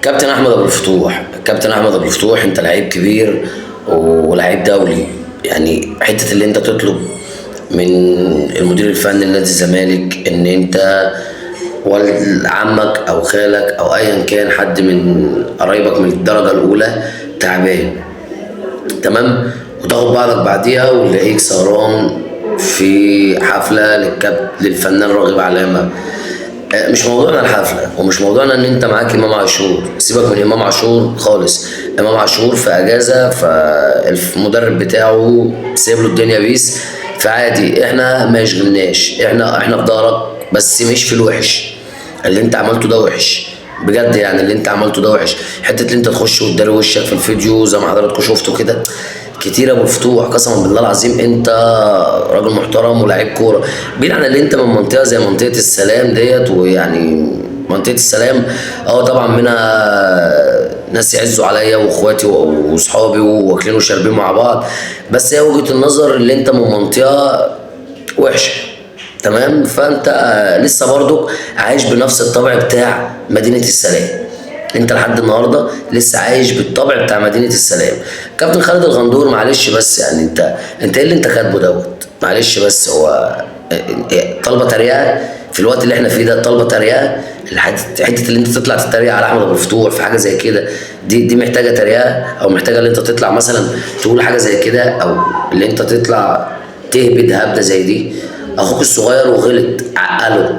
كابتن احمد ابو الفتوح، كابتن احمد ابو الفتوح، انت لعيب كبير ولاعيب دولي. يعني حته اللي انت تطلب من المدير الفني لنادي الزمالك ان انت والد عمك او خالك او ايا كان حد من قرايبك من الدرجه الاولى تعبان، تمام، وتاخد بعضك بعديها وتلاقيك سهران في حفله للفنان راغب علامه. مش موضوعنا الحفله، ومش موضوعنا ان انت معاك امام عاشور، سيبك من امام عاشور خالص. امام عاشور في اجازه، فالمدرب بتاعه سايب له الدنيا بيس، فعادي، احنا ما يشغلناش، احنا في ظهرك، بس مش في الوحش. اللي انت عملته ده وحش بجد، يعني اللي انت عملته ده وحش. حته اللي انت تخش وتداري وشك في الفيديو زي ما حضراتكم شفتوا كده كتير يا ابو الفتوح. قسما بالله العظيم انت راجل محترم ولاعيب كوره، بعيد عن اللي انت من منطقه زي منطقه السلام ديت. ويعني منطقه السلام طبعا منها ناس يعزوا عليا واخواتي واصحابي واكلين وشاربين مع بعض، بس هي وجهه النظر اللي انت من منطقه وحشه، تمام. فانت لسه برضك عايش بنفس الطبع بتاع مدينه السلام. انت لحد النهارده لسه عايش بالطبع بتاع مدينه السلام. كابتن خالد الغندور، معلش بس يعني انت ايه اللي انت كاتبه دوت؟ معلش بس هو طالبه تريقه في الوقت اللي احنا فيه ده، طالبه تريقه. حته اللي انت تطلع تتريق على احمد ابو الفتوح في حاجه زي كده، دي محتاجه تريقه، او محتاجه اللي انت تطلع مثلا تقول حاجه زي كده، او اللي انت تطلع تهبد هبده زي دي. اخوك الصغير وغلط، عقله،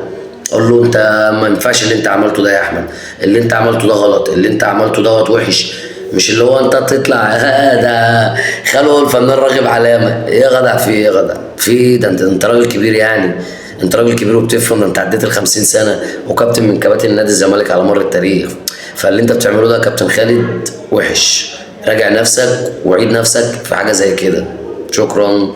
قول له انت ما ينفعش اللي انت عملته ده يا احمد، اللي انت عملته ده غلط، اللي انت عملته دوت وحش. مش اللي هو انت تطلع ده خاله الفنان راغب علامه. ايه يا جدع، في ايه يا جدع، في ايه ده؟ انت راجل كبير يعني، انت راجل كبير وبتفهم، ده انت عديت ال 50 سنه وكابتن من كباتن نادي الزمالك على مر التاريخ. فاللي انت بتعمله ده يا كابتن خالد وحش. راجع نفسك وعيد نفسك في حاجه زي كده. شكرا.